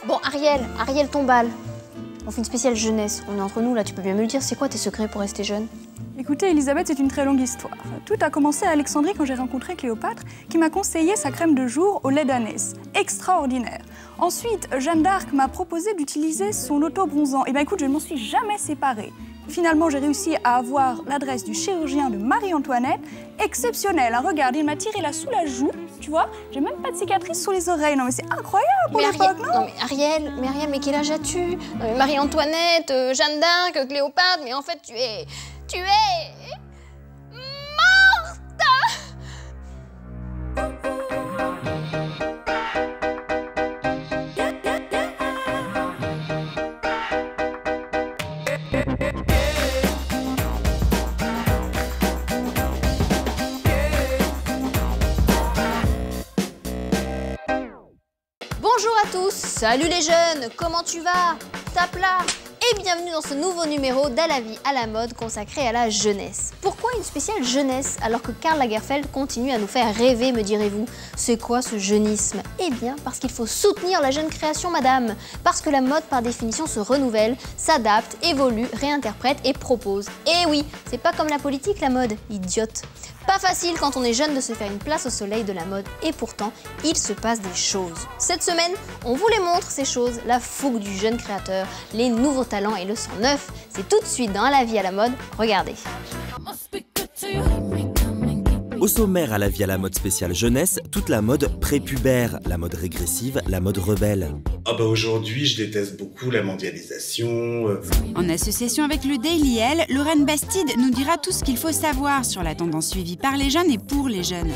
Bon, Ariel, ton bal. On fait une spéciale jeunesse. On est entre nous, là, tu peux bien me le dire. C'est quoi tes secrets pour rester jeune? Écoutez, Elisabeth, c'est une très longue histoire. Tout a commencé à Alexandrie quand j'ai rencontré Cléopâtre, qui m'a conseillé sa crème de jour au lait d'ânesse. Extraordinaire. Ensuite, Jeanne d'Arc m'a proposé d'utiliser son auto-bronzant. Et bien écoute, je ne m'en suis jamais séparée. Finalement, j'ai réussi à avoir l'adresse du chirurgien de Marie-Antoinette. Exceptionnel, hein, regarde, il m'a tiré là sous la joue, tu vois. J'ai même pas de cicatrice sous les oreilles. Non mais c'est incroyable pour l'époque, non? Non mais Ariel, mais quel âge as-tu? Marie-Antoinette, Jeanne d'Arc, Cléopâtre, mais en fait tu es morte! Bonjour à tous, salut les jeunes, comment tu vas? Tape là! Et bienvenue dans ce nouveau numéro d'À la vie, à la mode consacré à la jeunesse. Pourquoi une spéciale jeunesse alors que Karl Lagerfeld continue à nous faire rêver, me direz-vous? C'est quoi ce jeunisme? Eh bien parce qu'il faut soutenir la jeune création, madame. Parce que la mode par définition se renouvelle, s'adapte, évolue, réinterprète et propose. Et oui, c'est pas comme la politique la mode, idiote. Pas facile quand on est jeune de se faire une place au soleil de la mode et pourtant, il se passe des choses. Cette semaine, on vous les montre ces choses, la fougue du jeune créateur, les nouveaux talents et le sang neuf. C'est tout de suite dans À la vie à la mode, regardez. Au sommaire à la vie à la mode spéciale jeunesse, toute la mode prépubère, la mode régressive, la mode rebelle. Ah bah aujourd'hui, je déteste beaucoup la mondialisation. En association avec le Daily Elle, Lorraine Bastide nous dira tout ce qu'il faut savoir sur la tendance suivie par les jeunes et pour les jeunes.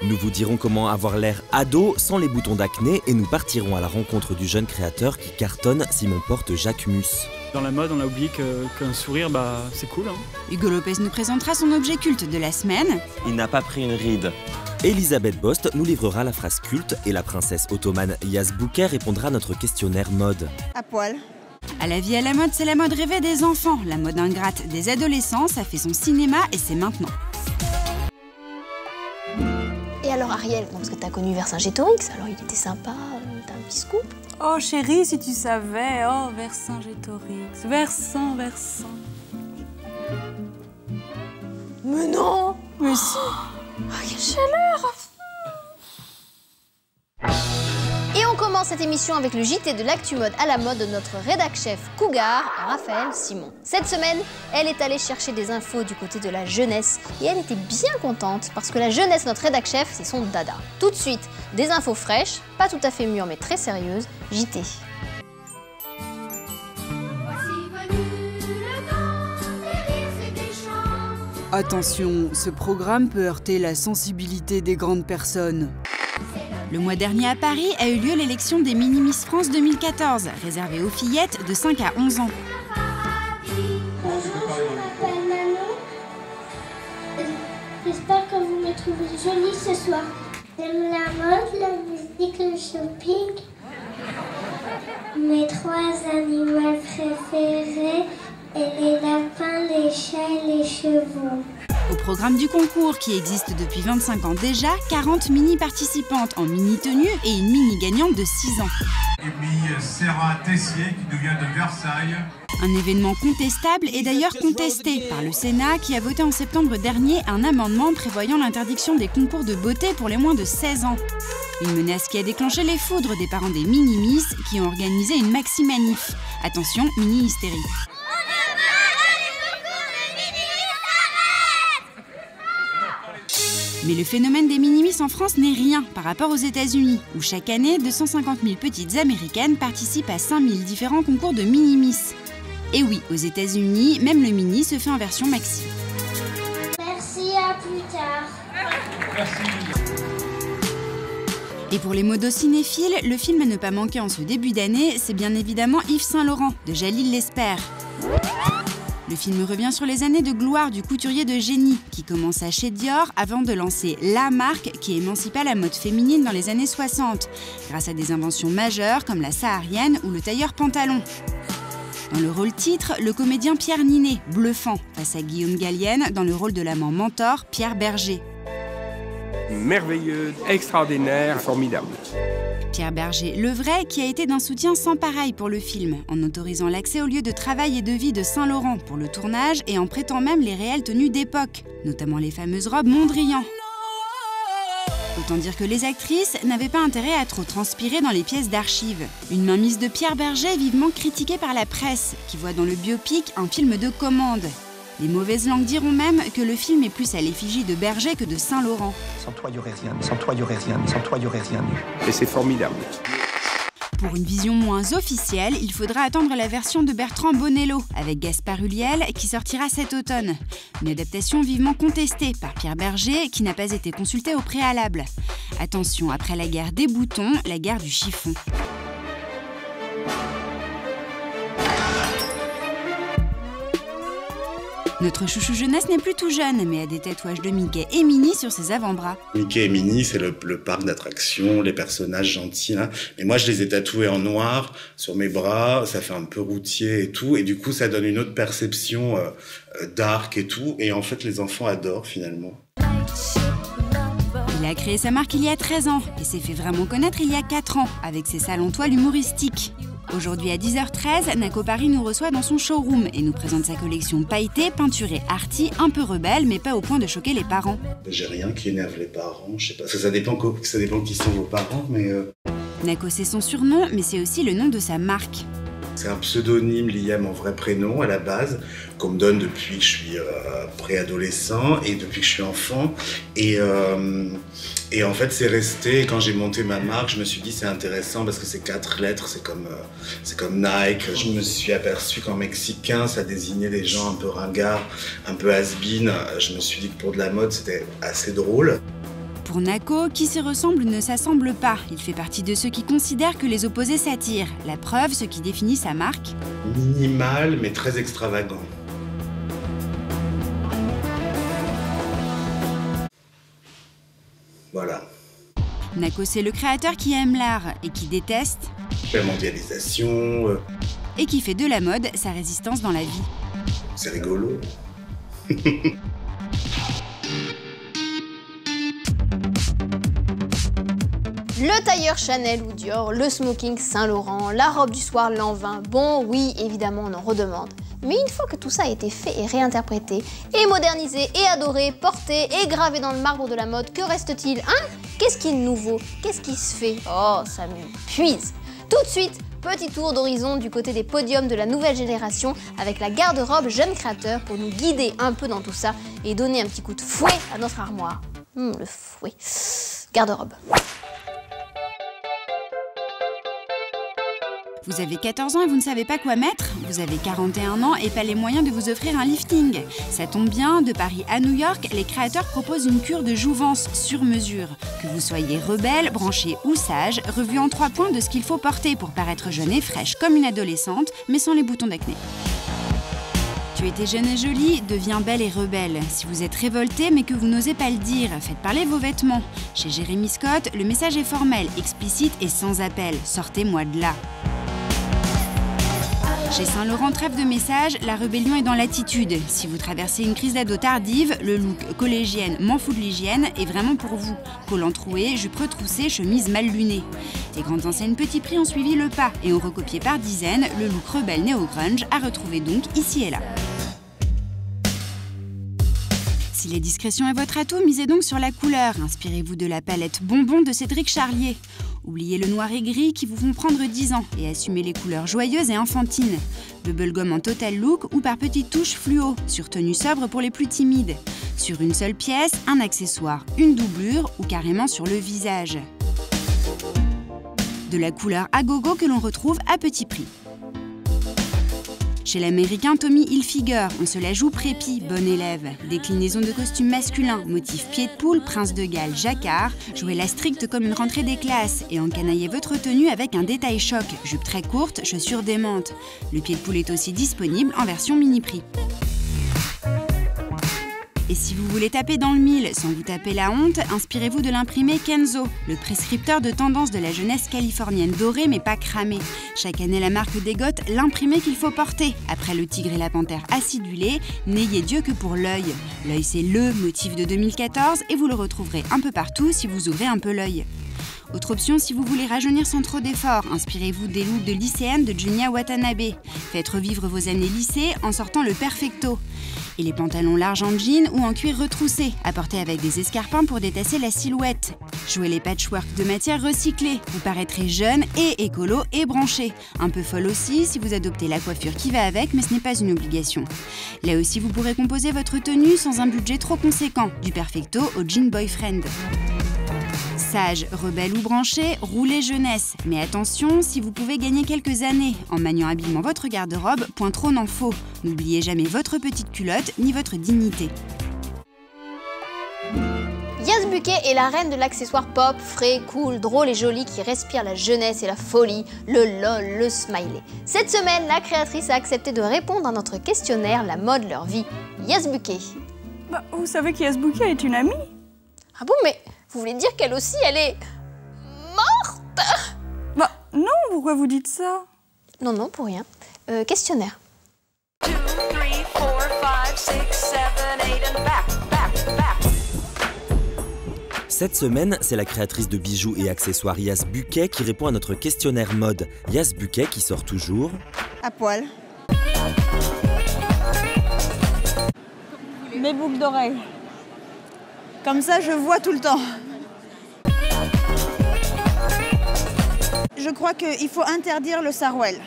Nous vous dirons comment avoir l'air ado sans les boutons d'acné et nous partirons à la rencontre du jeune créateur qui cartonne Simon Porte Jacques Mus. Dans la mode, on a oublié qu'un sourire, c'est cool. Hein. Hugo Lopez nous présentera son objet culte de la semaine. Il n'a pas pris une ride. Elisabeth Bost nous livrera la phrase culte et la princesse ottomane Yas Bouquet répondra à notre questionnaire mode. À poil. À la vie à la mode, c'est la mode rêvée des enfants. La mode ingrate des adolescents, ça fait son cinéma et c'est maintenant. Et alors Ariel, non, parce que t'as connu Vercingétorix, alors il était sympa, t'as un petit scoop? Oh chérie, si tu savais, oh Vercingétorix, Versant. Mais non! Mais si! Oh, quelle chaleur! Et on commence cette émission avec le JT de l'actu mode à la mode de notre rédac-chef Cougar, Raphaël Simon. Cette semaine, elle est allée chercher des infos du côté de la jeunesse et elle était bien contente parce que la jeunesse, notre rédac-chef, c'est son dada. Tout de suite, des infos fraîches, pas tout à fait mûres mais très sérieuses, JT. Attention, ce programme peut heurter la sensibilité des grandes personnes. Le mois dernier à Paris a eu lieu l'élection des Mini-Miss France 2014, réservée aux fillettes de 5 à 11 ans. Bonjour, je m'appelle Manon. J'espère que vous me trouvez jolie ce soir. J'aime la mode, la musique, le shopping. Mes 3 animaux préférés, et les lapins, les chats et les chevaux. Au programme du concours, qui existe depuis 25 ans déjà, 40 mini-participantes en mini-tenue et une mini-gagnante de 6 ans. Et puis Sarah Tessier qui nous vient de Versailles. Un événement contestable et d'ailleurs contesté par le Sénat qui a voté en septembre dernier un amendement prévoyant l'interdiction des concours de beauté pour les moins de 16 ans. Une menace qui a déclenché les foudres des parents des mini-miss qui ont organisé une maxi-manif. Attention, mini-hystérie. Mais le phénomène des mini-miss en France n'est rien par rapport aux États-Unis, où chaque année, 250 000 petites américaines participent à 5 000 différents concours de mini-miss. Et oui, aux États-Unis, même le mini se fait en version maxi. Merci, à plus tard. Merci. Et pour les modo-cinéphiles, le film à ne pas manquer en ce début d'année, c'est bien évidemment Yves Saint Laurent, de Jalil Lesper. Le film revient sur les années de gloire du couturier de génie qui commença chez Dior avant de lancer la marque qui émancipa la mode féminine dans les années 60, grâce à des inventions majeures comme la saharienne ou le tailleur pantalon. Dans le rôle titre, le comédien Pierre Ninet, bluffant, face à Guillaume Gallienne dans le rôle de l'amant mentor Pierre Berger. merveilleux, extraordinaire, formidable. Pierre Berger, le vrai, qui a été d'un soutien sans pareil pour le film, en autorisant l'accès au lieu de travail et de vie de Saint-Laurent pour le tournage et en prêtant même les réelles tenues d'époque, notamment les fameuses robes Mondrian. Autant dire que les actrices n'avaient pas intérêt à trop transpirer dans les pièces d'archives. Une mainmise de Pierre Berger vivement critiquée par la presse, qui voit dans le biopic un film de commande. Les mauvaises langues diront même que le film est plus à l'effigie de Berger que de Saint-Laurent. Sans toi, il n'y aurait rien, sans toi, il n'y aurait rien, sans toi, il n'y aurait rien. Et c'est formidable. Pour une vision moins officielle, il faudra attendre la version de Bertrand Bonello, avec Gaspard Ulliel, qui sortira cet automne. Une adaptation vivement contestée par Pierre Berger, qui n'a pas été consulté au préalable. Attention, après la guerre des boutons, la guerre du chiffon. Notre chouchou jeunesse n'est plus tout jeune, mais a des tatouages de Mickey et Minnie sur ses avant-bras. Mickey et Minnie, c'est le parc d'attractions, les personnages gentils, là. Mais moi, je les ai tatoués en noir sur mes bras, ça fait un peu routier et tout, et du coup, ça donne une autre perception dark et tout, et en fait, les enfants adorent finalement. Il a créé sa marque il y a 13 ans et s'est fait vraiment connaître il y a 4 ans, avec ses salons toiles humoristiques. Aujourd'hui à 10h13, Nako Paris nous reçoit dans son showroom et nous présente sa collection pailletée, peinturée arty, un peu rebelle, mais pas au point de choquer les parents. J'ai rien qui énerve les parents, je sais pas, ça dépend qui sont vos parents, mais... Nako, c'est son surnom, mais c'est aussi le nom de sa marque. C'est un pseudonyme lié à mon vrai prénom à la base, qu'on me donne depuis que je suis préadolescent et depuis que je suis enfant. Et en fait, c'est resté. Quand j'ai monté ma marque, je me suis dit c'est intéressant parce que c'est 4 lettres, c'est comme Nike. Je me suis aperçu qu'en mexicain, ça désignait des gens un peu ringards, un peu has-been. Je me suis dit que pour de la mode, c'était assez drôle. Pour Nako, qui se ressemble ne s'assemble pas. Il fait partie de ceux qui considèrent que les opposés s'attirent. La preuve, ce qui définit sa marque. Minimal, mais très extravagant. Voilà. Nako, c'est le créateur qui aime l'art et qui déteste la mondialisation. Et qui fait de la mode sa résistance dans la vie. C'est rigolo. Le tailleur Chanel ou Dior, le smoking Saint-Laurent, la robe du soir Lanvin, bon oui, évidemment on en redemande. Mais une fois que tout ça a été fait et réinterprété, et modernisé, et adoré, porté, et gravé dans le marbre de la mode, que reste-t-il, hein? Qu'est-ce qui est nouveau? Qu'est-ce qui se fait? Oh, ça m'épuise. Tout de suite, petit tour d'horizon du côté des podiums de la nouvelle génération avec la garde-robe jeune créateur pour nous guider un peu dans tout ça et donner un petit coup de fouet à notre armoire. Le fouet. Garde-robe. Vous avez 14 ans et vous ne savez pas quoi mettre? Vous avez 41 ans et pas les moyens de vous offrir un lifting? Ça tombe bien, de Paris à New York, les créateurs proposent une cure de jouvence sur mesure. Que vous soyez rebelle, branché ou sage, revue en 3 points de ce qu'il faut porter pour paraître jeune et fraîche comme une adolescente, mais sans les boutons d'acné. Tu étais jeune et jolie, deviens belle et rebelle. Si vous êtes révolté mais que vous n'osez pas le dire, faites parler vos vêtements. Chez Jérémy Scott, le message est formel, explicite et sans appel. Sortez-moi de là. Chez Saint-Laurent, trêve de message, la rébellion est dans l'attitude. Si vous traversez une crise d'ado tardive, le look collégienne m'en fout de l'hygiène est vraiment pour vous. Collant troué, jupe retroussée, chemise mal lunée. Les grandes enseignes petit prix ont suivi le pas et ont recopié par dizaines le look rebelle néo-grunge à retrouver donc ici et là. Si la discrétion est votre atout, misez donc sur la couleur. Inspirez-vous de la palette bonbon de Cédric Charlier. Oubliez le noir et gris qui vous font prendre 10 ans et assumez les couleurs joyeuses et enfantines. Bubblegum en total look ou par petites touches fluo, sur tenue sobre pour les plus timides. Sur une seule pièce, un accessoire, une doublure ou carrément sur le visage. De la couleur à gogo que l'on retrouve à petit prix. Chez l'américain Tommy Hilfiger, on se la joue prépi, bon élève. Déclinaison de costumes masculins, motif pied de poule, prince de Galles, jacquard. Jouez-la stricte comme une rentrée des classes et encanaillez votre tenue avec un détail choc, jupe très courte, chaussures démentes. Le pied de poule est aussi disponible en version mini-prix. Et si vous voulez taper dans le mille sans vous taper la honte, inspirez-vous de l'imprimé Kenzo, le prescripteur de tendance de la jeunesse californienne dorée mais pas cramée. Chaque année, la marque dégote l'imprimé qu'il faut porter. Après le tigre et la panthère acidulée, n'ayez Dieu que pour l'œil. L'œil, c'est le motif de 2014 et vous le retrouverez un peu partout si vous ouvrez un peu l'œil. Autre option, si vous voulez rajeunir sans trop d'efforts, inspirez-vous des looks de lycéenne de Junya Watanabe. Faites revivre vos années lycée en sortant le perfecto. Et les pantalons larges en jean ou en cuir retroussé, apportés avec des escarpins pour détasser la silhouette. Jouez les patchwork de matière recyclée. Vous paraîtrez jeune et écolo et branché. Un peu folle aussi si vous adoptez la coiffure qui va avec, mais ce n'est pas une obligation. Là aussi, vous pourrez composer votre tenue sans un budget trop conséquent, du perfecto au jean boyfriend. Sage, rebelle ou branché, roulez jeunesse. Mais attention, si vous pouvez gagner quelques années en maniant habilement votre garde-robe, point trop n'en faut. N'oubliez jamais votre petite culotte ni votre dignité. Yas Buquet est la reine de l'accessoire pop, frais, cool, drôle et joli qui respire la jeunesse et la folie, le lol, le smiley. Cette semaine, la créatrice a accepté de répondre à notre questionnaire La mode, leur vie. Yas Buquet. Bah, vous savez qu'Yas Buquet est une amie? Ah bon, mais vous voulez dire qu'elle aussi, elle est morte? Bah non, pourquoi vous dites ça? Non, non, pour rien. Questionnaire. 2, 3, 4, 5, 6, 7, 8 and back. Cette semaine, c'est la créatrice de bijoux et accessoires Yas Buquet qui répond à notre questionnaire mode. Yas Buquet qui sort toujours à poil. Mes boucles d'oreilles. Comme ça, je vois tout le temps. Je crois qu'il faut interdire le sarouel.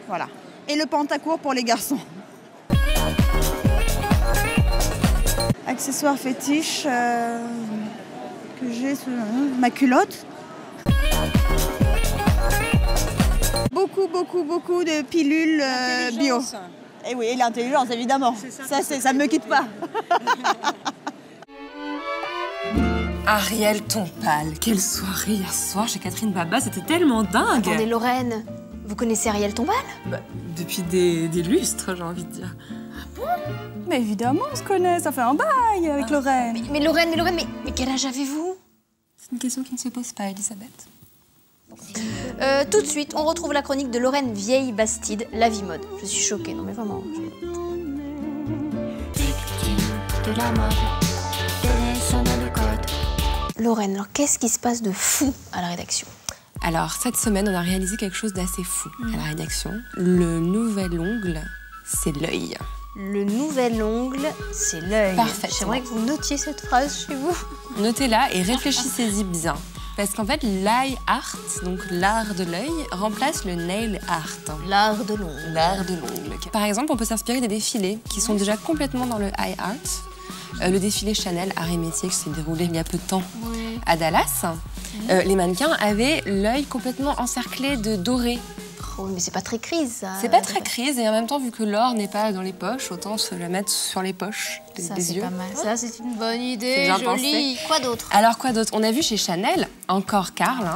Voilà. Et le pantacourt pour les garçons. Accessoire fétiche que j'ai sous ma culotte. Beaucoup de pilules bio. Et oui, et l'intelligence, évidemment. Ça me quitte pas. Ariel Tombal, quelle soirée hier soir chez Catherine Baba, c'était tellement dingue. Attendez, Lorraine, vous connaissez Ariel Tombal? Bah, depuis des lustres, j'ai envie de dire. Ah bon? Mais évidemment, on se connaît, ça fait un bail avec Lorraine. Mais Lorraine, mais quel âge avez-vous? C'est une question qui ne se pose pas, Elisabeth. Tout de suite, on retrouve la chronique de Lorraine Vieille Bastide, La vie mode. Je suis choquée, non mais vraiment. De la mode, dans le code. Lorraine, alors qu'est-ce qui se passe de fou à la rédaction? Alors, cette semaine, on a réalisé quelque chose d'assez fou à la rédaction. Le nouvel ongle, c'est l'œil. Le nouvel ongle, c'est l'œil. Parfaitement. J'aimerais que vous notiez cette phrase chez vous. Notez-la et réfléchissez-y bien. Parce qu'en fait, l'eye art, donc l'art de l'œil, remplace le nail art. L'art de l'ongle. L'art de l'ongle. Par exemple, on peut s'inspirer des défilés qui sont déjà complètement dans le eye art. Le défilé Chanel Art et Métier qui s'est déroulé il y a peu de temps à Dallas. Les mannequins avaient l'œil complètement encerclé de doré. Oh, mais c'est pas très crise, ça. C'est pas très crise et en même temps, vu que l'or n'est pas dans les poches, autant se la mettre sur les poches des yeux. Ça, c'est pas mal. Ça, c'est une bonne idée, bien jolie. Pensé. Quoi d'autre? Alors, quoi d'autre? On a vu chez Chanel, encore Karl,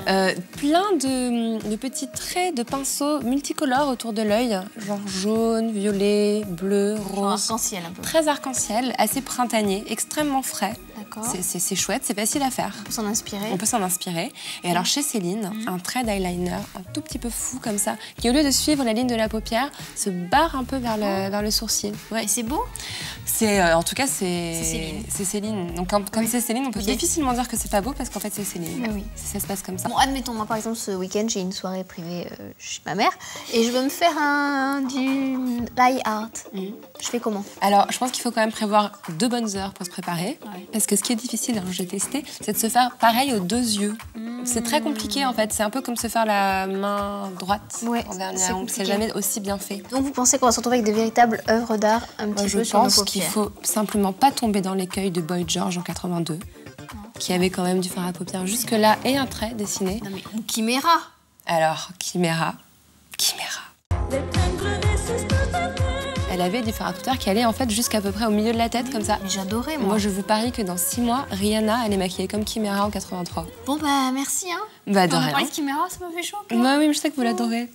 plein de petits traits de pinceaux multicolores autour de l'œil, genre jaune, violet, bleu, rose. Arc-en-ciel un peu. Très arc-en-ciel, assez printanier, extrêmement frais. D'accord. C'est chouette, c'est facile à faire. On peut s'en inspirer. On peut s'en inspirer. Et alors chez Céline, un trait d'eyeliner un tout petit peu fou comme ça, qui au lieu de suivre la ligne de la paupière, se barre un peu vers le sourcil. Ouais. Et c'est beau? En tout cas, c'est Céline. Donc comme c'est Céline, on peut difficilement dire que c'est pas beau parce qu'en fait c'est Céline. Mais oui. Ça se passe comme ça. Bon, admettons, moi par exemple, ce week-end, j'ai une soirée privée chez ma mère et je veux me faire du eye art. Je fais comment? Alors, je pense qu'il faut quand même prévoir 2 bonnes heures pour se préparer. Ouais. Parce que ce qui est difficile, j'ai testé, c'est de se faire pareil aux 2 yeux. C'est très compliqué en fait. C'est un peu comme se faire la main droite en dernier ongle. C'est jamais aussi bien fait. Donc vous pensez qu'on va se retrouver avec de véritables œuvres d'art un petit peu sur nos paupières? Je pense qu'il faut simplement pas tomber dans l'écueil de Boy George en 82, qui avait quand même du fard à paupières jusque-là et un trait dessiné. Non mais Chimera. Alors, Chimera. Elle avait du fard à paupières qui allait en fait jusqu'à peu près au milieu de la tête, comme ça. Mais j'adorais, moi. Moi, je vous parie que dans 6 mois, Rihanna, elle est maquillée comme Chimera en 83. Bon, bah, merci, hein. Bah, de rien. On a parlé de Chimera, ça m'a fait chaud. Ouais, oui, mais je sais que vous l'adorez.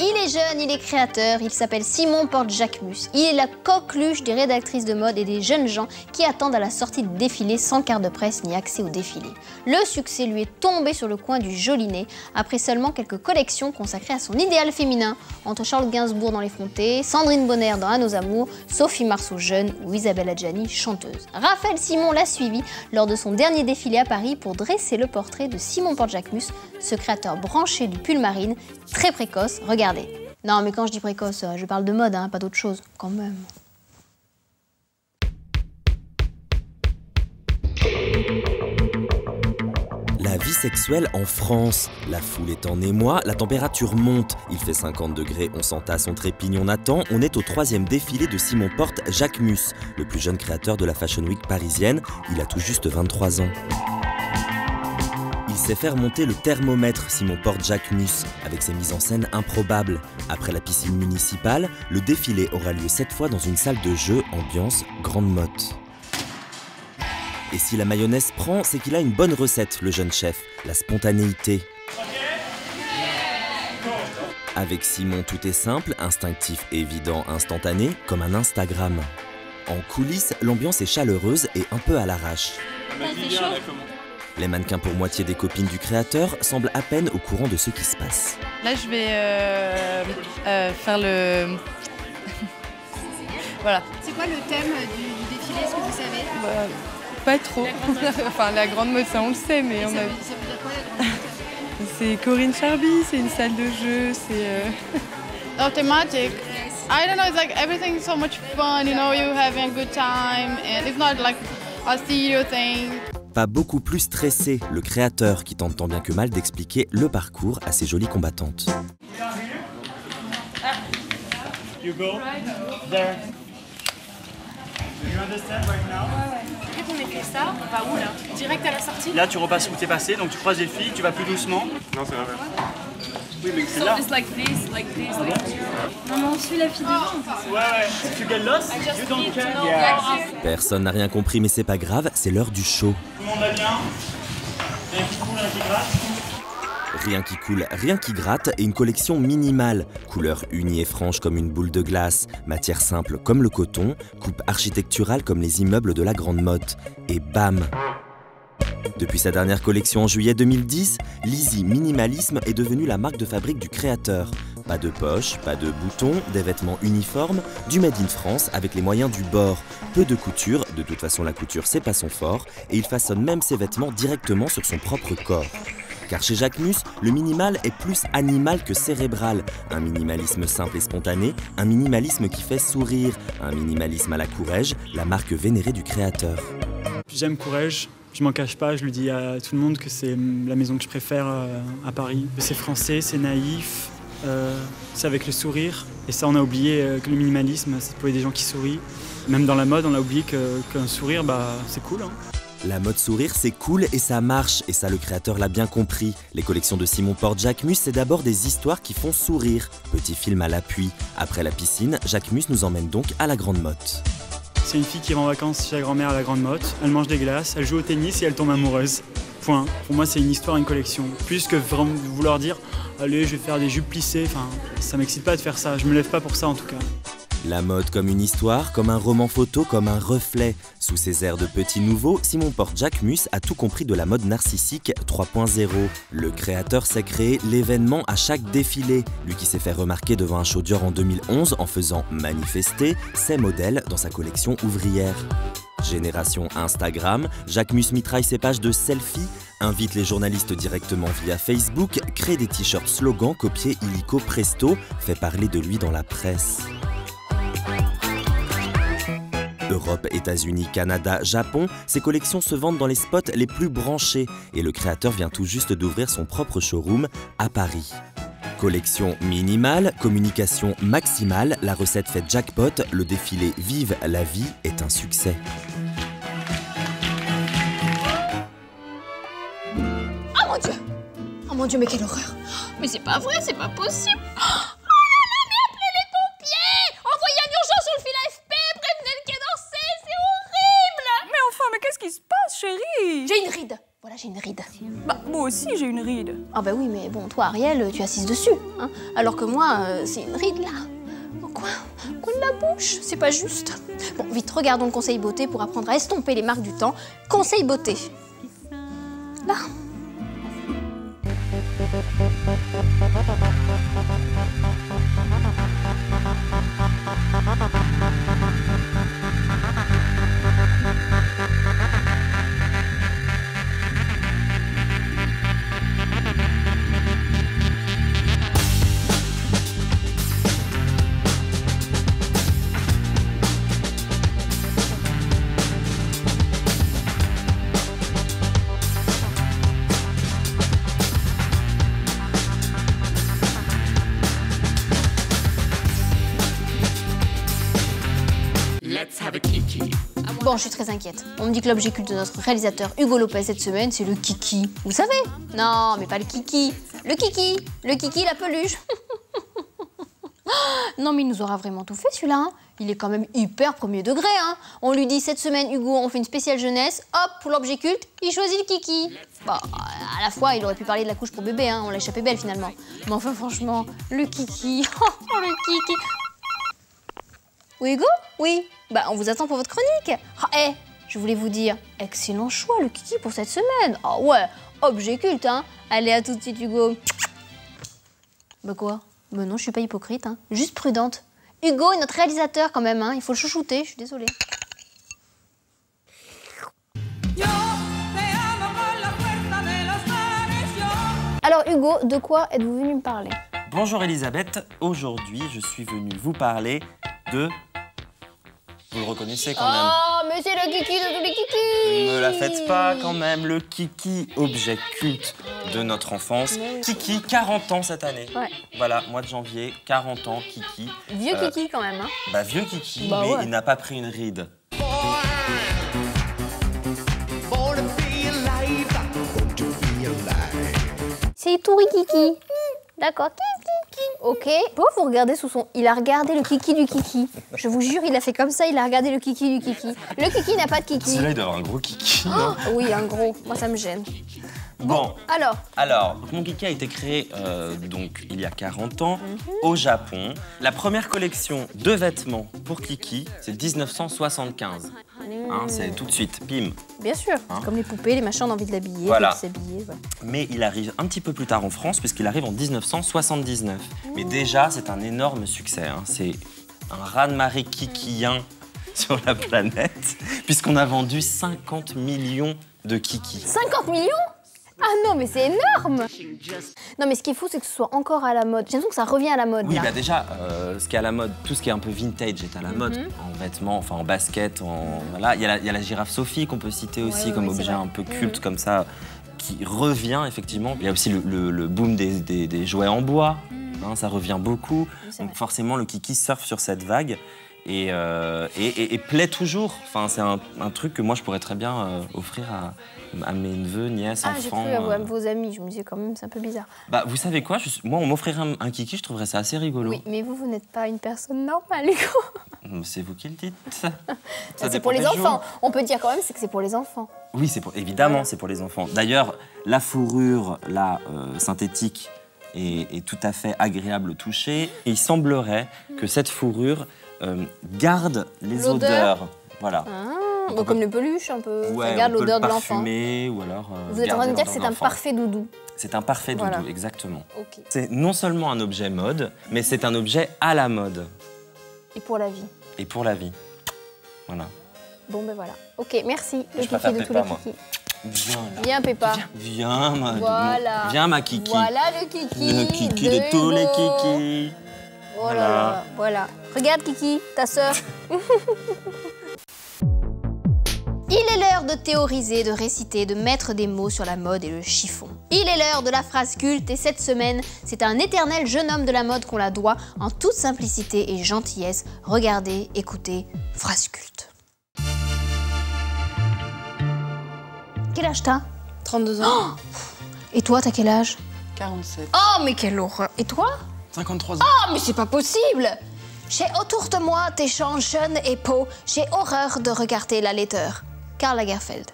Il est est jeune, il est créateur, il s'appelle Simon Porte-Jacquemus. Il est la coqueluche des rédactrices de mode et des jeunes gens qui attendent à la sortie de défilé sans carte de presse ni accès au défilé. Le succès lui est tombé sur le coin du joli nez après seulement quelques collections consacrées à son idéal féminin, entre Charles Gainsbourg dans L'Effronté, Sandrine Bonner dans À nos amours, Sophie Marceau jeune ou Isabelle Adjani chanteuse. Raphaël Simon l'a suivi lors de son dernier défilé à Paris pour dresser le portrait de Simon Porte-Jacquemus, ce créateur branché du pull marine, très précoce, regardez. Non mais quand je dis précoce, je parle de mode, hein, pas d'autre chose, quand même. La vie sexuelle en France. La foule est en émoi, la température monte. Il fait 50 degrés, on s'entasse, on trépigne, on attend. On est au 3e défilé de Simon Porte-Jacquemus, le plus jeune créateur de la Fashion Week parisienne. Il a tout juste 23 ans. Il sait faire monter le thermomètre, Simon Porte-Jacquemus, avec ses mises en scène improbables. Après la piscine municipale, le défilé aura lieu cette fois dans une salle de jeu, ambiance Grande Motte. Et si la mayonnaise prend, c'est qu'il a une bonne recette, le jeune chef, la spontanéité. Avec Simon, tout est simple, instinctif, évident, instantané, comme un Instagram. En coulisses, l'ambiance est chaleureuse et un peu à l'arrache. Les mannequins pour moitié des copines du créateur semblent à peine au courant de ce qui se passe. Là, je vais faire le... Voilà. C'est quoi le thème du défilé, est-ce que vous savez? Pas trop. Enfin, la grande mode, ça on le sait, mais on a... Ça veut dire quoi, la grande mode? C'est Corinne Charby, c'est une salle de jeu, c'est... Oh, thematic. I don't know, it's like everything's so much fun, you know, you're having a good time, and it's not like a studio thing. Pas beaucoup plus stressé, le créateur qui tente tant bien que mal d'expliquer le parcours à ses jolies combattantes. You go there. You understand right now? Dès qu'on ait fait ça, on va où là? Direct à la sortie? Là, tu repasses où t'es passé, donc tu croises les filles, tu vas plus doucement. Non, c'est vrai. Oui, mais c'est là. So it's like this, like this, like this. Non, mais on suit la fille devant. Ouais. Si tu get lost, you don't care. Yeah. Personne n'a rien compris, mais c'est pas grave, c'est l'heure du show. Tout le monde va bien. Rien qui coule, rien qui gratte. Rien qui coule, rien qui gratte et une collection minimale. Couleur unie et franche comme une boule de glace, matière simple comme le coton, coupe architecturale comme les immeubles de la Grande Motte. Et bam! Depuis sa dernière collection en juillet 2010, l'Easy Minimalisme est devenue la marque de fabrique du créateur. Pas de poche, pas de boutons, des vêtements uniformes, du Made in France avec les moyens du bord. Peu de couture, de toute façon la couture c'est pas son fort, et il façonne même ses vêtements directement sur son propre corps. Car chez Jacquemus, le minimal est plus animal que cérébral. Un minimalisme simple et spontané, un minimalisme qui fait sourire, un minimalisme à la Courrèges, la marque vénérée du créateur. J'aime Courrèges, je m'en cache pas, je le dis à tout le monde que c'est la maison que je préfère à Paris. C'est français, c'est naïf, c'est avec le sourire. Et ça, on a oublié que le minimalisme, c'est pour des gens qui sourient. Même dans la mode, on a oublié qu'un sourire, c'est cool. Hein. La mode sourire, c'est cool et ça marche, et ça le créateur l'a bien compris. Les collections de Simon Porte-Jacquemus, c'est d'abord des histoires qui font sourire. Petit film à l'appui. Après la piscine, Jacquemus nous emmène donc à la Grande Motte. C'est une fille qui va en vacances chez la grand-mère à la Grande Motte, elle mange des glaces, elle joue au tennis et elle tombe amoureuse. Point. Pour moi, c'est une histoire, une collection. Plus que vraiment vouloir dire « Allez, je vais faire des jupes plissées », enfin, ça m'excite pas de faire ça, je me lève pas pour ça en tout cas. La mode comme une histoire, comme un roman photo, comme un reflet. Sous ses airs de petit nouveau, Simon Porte-Jacquemus a tout compris de la mode narcissique 3.0. Le créateur sait créer l'événement à chaque défilé. Lui qui s'est fait remarquer devant un show Dior en 2011 en faisant manifester ses modèles dans sa collection ouvrière. Génération Instagram, Jacquemus mitraille ses pages de selfies, invite les journalistes directement via Facebook, crée des t-shirts slogans copiés illico presto, fait parler de lui dans la presse. Europe, États-Unis, Canada, Japon, ces collections se vendent dans les spots les plus branchés et le créateur vient tout juste d'ouvrir son propre showroom à Paris. Collection minimale, communication maximale, la recette fait jackpot, le défilé Vive la vie est un succès. Oh mon Dieu! Oh mon Dieu, mais quelle horreur! Mais c'est pas vrai, c'est pas possible! Qu'est-ce qui se passe, chérie? J'ai une ride. Voilà, j'ai une ride. Bah, moi aussi, j'ai une ride. Ah bah oui, mais bon, toi, Ariel, tu assises dessus, hein, alors que moi, c'est une ride là, au coin de la bouche, c'est pas juste. Bon, vite, regardons le conseil beauté pour apprendre à estomper les marques du temps. Conseil beauté. Là. Bon, je suis très inquiète. On me dit que l'objet culte de notre réalisateur Hugo Lopez cette semaine, c'est le kiki. Vous savez? Non, mais pas le kiki. Le kiki, la peluche. Non, mais il nous aura vraiment tout fait celui-là. Hein. Il est quand même hyper premier degré. Hein. On lui dit cette semaine, Hugo, on fait une spéciale jeunesse. Hop, pour l'objet culte, il choisit le kiki. Bon, à la fois, il aurait pu parler de la couche pour bébé. Hein. On l'a échappé belle finalement. Mais enfin, franchement, le kiki. Le kiki. Oui, Hugo? Oui. Bah, on vous attend pour votre chronique. Ah, je voulais vous dire, excellent choix, le kiki pour cette semaine. Ah ouais, objet culte, hein. Allez, à tout de suite, Hugo. Bah quoi? Bah non, je suis pas hypocrite, hein. Juste prudente. Hugo est notre réalisateur quand même, hein. Il faut le chouchouter, je suis désolée. Alors, Hugo, de quoi êtes-vous venu me parler? Bonjour Elisabeth, aujourd'hui je suis venu vous parler de... Vous le reconnaissez quand même. Oh, mais c'est le kiki de tous les kikis. Ne la faites pas quand même, le kiki, objet culte de notre enfance. Oui. Kiki, 40 ans cette année. Ouais. Voilà, mois de janvier, 40 ans, kiki. Vieux kiki quand même, hein. Bah vieux kiki, bah, mais ouais. il n'a pas pris une ride. C'est Touri Kiki. D'accord. Ok. Pourquoi vous regardez sous son... Il a regardé le kiki du kiki. Je vous jure, il a fait comme ça, il a regardé le kiki du kiki. Le kiki n'a pas de kiki. Celui-là, il doit avoir un gros kiki. Oh, oui, un gros. Moi, ça me gêne. Bon. Alors, mon kiki a été créé donc il y a 40 ans au Japon. La première collection de vêtements pour kiki, c'est 1975. Hein, c'est tout de suite, pim. Bien sûr, hein, comme les poupées, les machins, on a envie de l'habiller, voilà. de s'habiller. Ouais. Mais il arrive un petit peu plus tard en France, puisqu'il arrive en 1979. Mais déjà, c'est un énorme succès. Hein. C'est un raz-de-marée kikien sur la planète, puisqu'on a vendu 50 millions de kikis. 50 millions? Ah non, mais c'est énorme! Non, mais ce qui est fou, c'est que ce soit encore à la mode. J'ai l'impression que ça revient à la mode. Oui, là. bah déjà, ce qui est à la mode, tout ce qui est un peu vintage est à la mode. En vêtements, enfin en basket, voilà. Il y a la girafe Sophie qu'on peut citer aussi comme objet un peu culte comme ça, qui revient effectivement. Il y a aussi le boom des jouets en bois, hein, ça revient beaucoup. Donc forcément, le kiki surfe sur cette vague. Et plaît toujours. Enfin, c'est un truc que moi, je pourrais très bien offrir à mes neveux, nièces, enfants. Ah, j'ai cru à vos amis. Je me disais quand même, c'est un peu bizarre. Bah, vous savez quoi? Moi, on m'offrirait un kiki, je trouverais ça assez rigolo. Oui, mais vous n'êtes pas une personne normale, Hugo. C'est vous qui le dites. C'est pour les enfants. On peut dire quand même, c'est que c'est pour les enfants. Oui, évidemment, c'est pour les enfants. D'ailleurs, la fourrure, là, synthétique, est tout à fait agréable au toucher. Et il semblerait que cette fourrure garde les odeurs. Voilà. Bon, comme les peluches, un peu. Ouais, ça garde on peut l'odeur le de l'enfant. parfumer ou alors. Vous êtes en train de me dire que c'est un parfait doudou. C'est un parfait doudou, voilà. exactement. Okay. C'est non seulement un objet mode, mais c'est un objet à la mode. Et pour la vie. Et pour la vie. Voilà. Bon, ben voilà. Ok, merci. Le Je kiki de tous les kikis. Viens là. Viens, Peppa. Viens, voilà. Viens, ma kiki. Voilà le kiki. Le kiki de tous les kikis. Voilà. Voilà. Regarde, Kiki, ta sœur. Il est l'heure de théoriser, de réciter, de mettre des mots sur la mode et le chiffon. Il est l'heure de la phrase culte et cette semaine, c'est à un éternel jeune homme de la mode qu'on la doit en toute simplicité et gentillesse. Regardez, écoutez, phrase culte. Quel âge t'as? 32 ans. Oh, et toi, t'as quel âge? 47. Oh, mais quelle horreur. Et toi? 53 ans. Oh, mais c'est pas possible! J'ai autour de moi des gens jeunes et beaux. J'ai horreur de regarder la laideur. Karl Lagerfeld.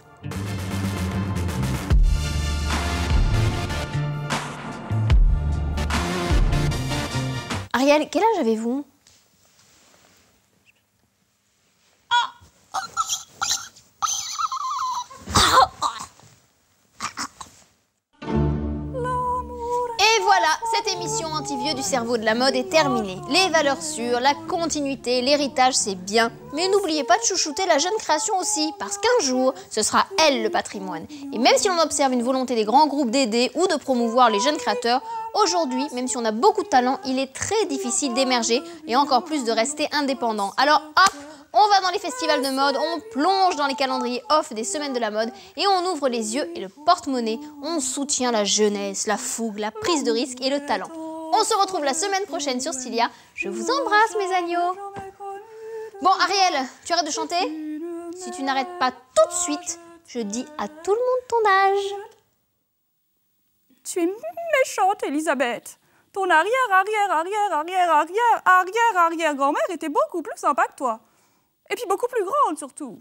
Ariel, quel âge avez-vous? Et voilà, cette émission anti-vieux du cerveau de la mode est terminée. Les valeurs sûres, la continuité, l'héritage, c'est bien. Mais n'oubliez pas de chouchouter la jeune création aussi, parce qu'un jour, ce sera elle le patrimoine. Et même si l'on observe une volonté des grands groupes d'aider ou de promouvoir les jeunes créateurs, aujourd'hui, même si on a beaucoup de talent, il est très difficile d'émerger et encore plus de rester indépendant. Alors hop, on va dans les festivals de mode, on plonge dans les calendriers off des semaines de la mode et on ouvre les yeux et le porte-monnaie. On soutient la jeunesse, la fougue, la prise de risque et le talent. On se retrouve la semaine prochaine sur Stylia. Je vous embrasse mes agneaux. Bon Ariel, tu arrêtes de chanter? Si tu n'arrêtes pas tout de suite, je dis à tout le monde ton âge. Tu es méchante, Elisabeth. Ton arrière-grand-mère était beaucoup plus sympa que toi. Et puis beaucoup plus grande, surtout.